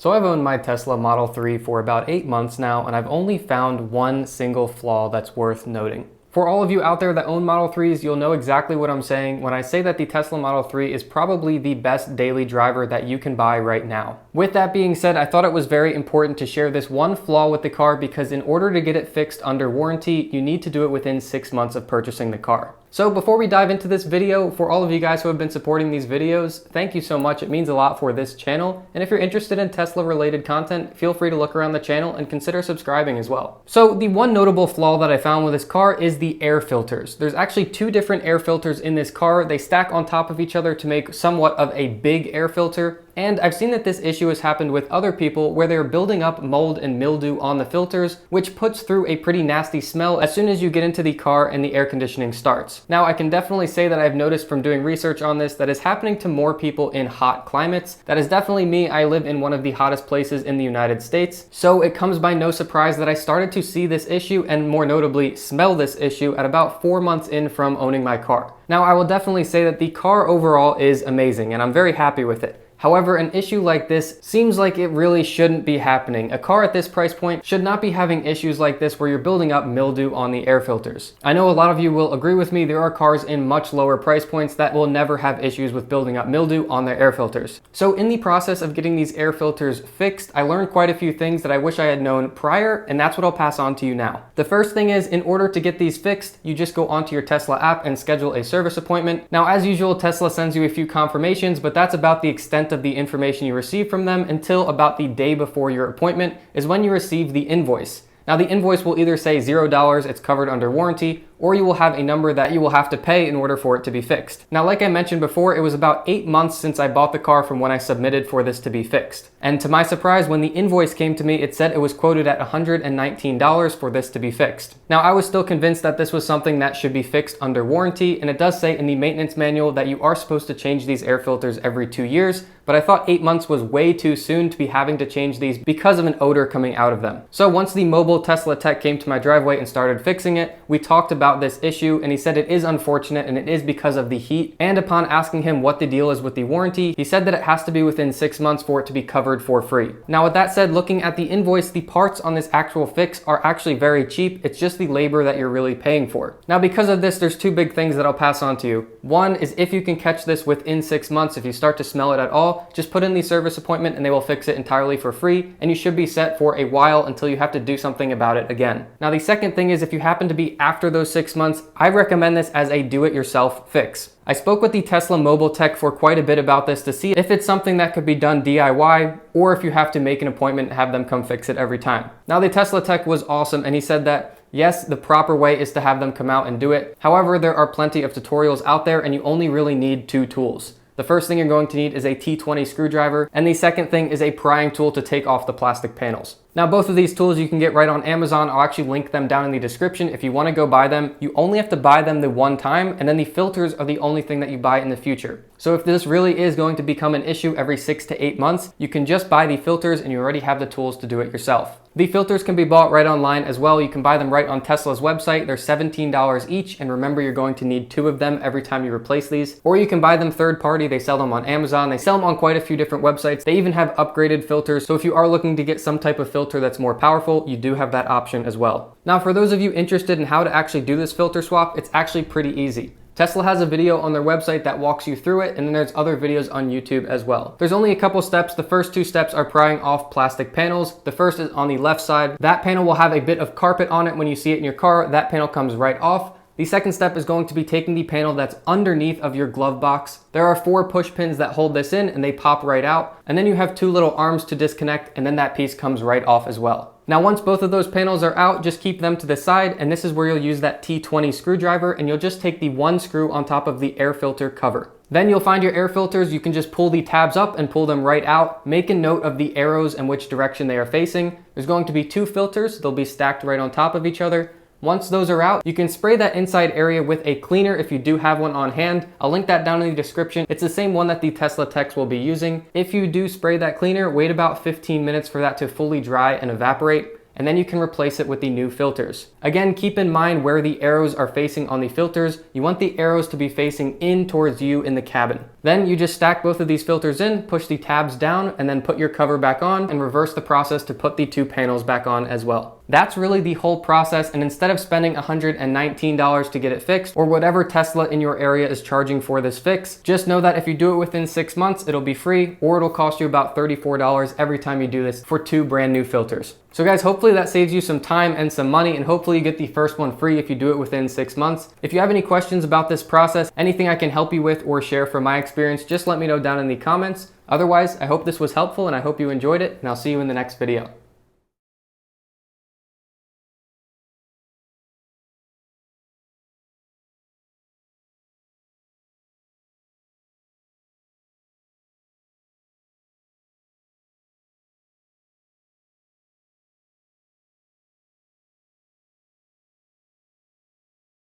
So I've owned my Tesla Model 3 for about 8 months now, and I've only found one single flaw that's worth noting. For all of you out there that own Model 3s, you'll know exactly what I'm saying when I say that the Tesla Model 3 is probably the best daily driver that you can buy right now. With that being said, I thought it was very important to share this one flaw with the car because in order to get it fixed under warranty, you need to do it within 6 months of purchasing the car. So before we dive into this video, for all of you guys who have been supporting these videos, thank you so much. It means a lot for this channel. And if you're interested in Tesla related content, feel free to look around the channel and consider subscribing as well. So the one notable flaw that I found with this car is the air filters. There's actually two different air filters in this car. They stack on top of each other to make somewhat of a big air filter. And I've seen that this issue has happened with other people where they're building up mold and mildew on the filters, which puts through a pretty nasty smell as soon as you get into the car and the air conditioning starts. Now, I can definitely say that I've noticed from doing research on this that is happening to more people in hot climates. That is definitely me. I live in one of the hottest places in the United States. So it comes by no surprise that I started to see this issue and more notably smell this issue at about 4 months in from owning my car. Now, I will definitely say that the car overall is amazing and I'm very happy with it. However, an issue like this seems like it really shouldn't be happening. A car at this price point should not be having issues like this where you're building up mildew on the air filters. I know a lot of you will agree with me. There are cars in much lower price points that will never have issues with building up mildew on their air filters. So in the process of getting these air filters fixed, I learned quite a few things that I wish I had known prior, and that's what I'll pass on to you now. The first thing is, in order to get these fixed, you just go onto your Tesla app and schedule a service appointment. Now, as usual, Tesla sends you a few confirmations, but that's about the extent of the information you receive from them until about the day before your appointment is when you receive the invoice. Now, the invoice will either say $0, it's covered under warranty, or you will have a number that you will have to pay in order for it to be fixed. Now, like I mentioned before, it was about 8 months since I bought the car from when I submitted for this to be fixed. And to my surprise, when the invoice came to me, it said it was quoted at $119 for this to be fixed. Now, I was still convinced that this was something that should be fixed under warranty, and it does say in the maintenance manual that you are supposed to change these air filters every 2 years, but I thought 8 months was way too soon to be having to change these because of an odor coming out of them. So once the mobile Tesla tech came to my driveway and started fixing it, we talked about this issue, and he said it is unfortunate and it is because of the heat. And upon asking him what the deal is with the warranty, he said that it has to be within 6 months for it to be covered for free. Now, with that said, looking at the invoice, the parts on this actual fix are actually very cheap. It's just the labor that you're really paying for. Now, because of this, there's two big things that I'll pass on to you. One is if you can catch this within 6 months, if you start to smell it at all, just put in the service appointment and they will fix it entirely for free, and you should be set for a while until you have to do something about it again. Now, the second thing is if you happen to be after those 6 months, I recommend this as a do-it-yourself fix. I spoke with the Tesla mobile tech for quite a bit about this to see if it's something that could be done DIY or if you have to make an appointment and have them come fix it every time. Now, the Tesla tech was awesome, and he said that yes, the proper way is to have them come out and do it. However, there are plenty of tutorials out there and you only really need 2 tools. The first thing you're going to need is a T20 screwdriver, and the second thing is a prying tool to take off the plastic panels. Now, both of these tools you can get right on Amazon. I'll actually link them down in the description if you want to go buy them. You only have to buy them the one time, and then the filters are the only thing that you buy in the future. So if this really is going to become an issue every 6 to 8 months, you can just buy the filters and you already have the tools to do it yourself. The filters can be bought right online as well. You can buy them right on Tesla's website. They're $17 each, and remember, you're going to need 2 of them every time you replace these. Or you can buy them third party. They sell them on Amazon. They sell them on quite a few different websites. They even have upgraded filters. So if you are looking to get some type of filter that's more powerful, you do have that option as well. Now, for those of you interested in how to actually do this filter swap, it's actually pretty easy. Tesla has a video on their website that walks you through it, and then there's other videos on YouTube as well. There's only a couple steps. The first 2 steps are prying off plastic panels. The first is on the left side. That panel will have a bit of carpet on it. When you see it in your car, that panel comes right off. The second step is going to be taking the panel that's underneath of your glove box. There are 4 push pins that hold this in and they pop right out. And then you have 2 little arms to disconnect, and then that piece comes right off as well. Now, once both of those panels are out, just keep them to the side, and this is where you'll use that T20 screwdriver, and you'll just take the 1 screw on top of the air filter cover. Then you'll find your air filters. You can just pull the tabs up and pull them right out. Make a note of the arrows and which direction they are facing. There's going to be 2 filters. They'll be stacked right on top of each other. Once those are out, you can spray that inside area with a cleaner if you do have one on hand. I'll link that down in the description. It's the same one that the Tesla techs will be using. If you do spray that cleaner, wait about 15 minutes for that to fully dry and evaporate, and then you can replace it with the new filters. Again, keep in mind where the arrows are facing on the filters. You want the arrows to be facing in towards you in the cabin. Then you just stack both of these filters in, push the tabs down, and then put your cover back on and reverse the process to put the 2 panels back on as well. That's really the whole process, and instead of spending $119 to get it fixed, or whatever Tesla in your area is charging for this fix, just know that if you do it within 6 months, it'll be free, or it'll cost you about $34 every time you do this for 2 brand new filters. So guys, hopefully that saves you some time and some money, and hopefully you get the first one free if you do it within 6 months. If you have any questions about this process, anything I can help you with or share from my experience, just let me know down in the comments. Otherwise, I hope this was helpful and I hope you enjoyed it, and I'll see you in the next video.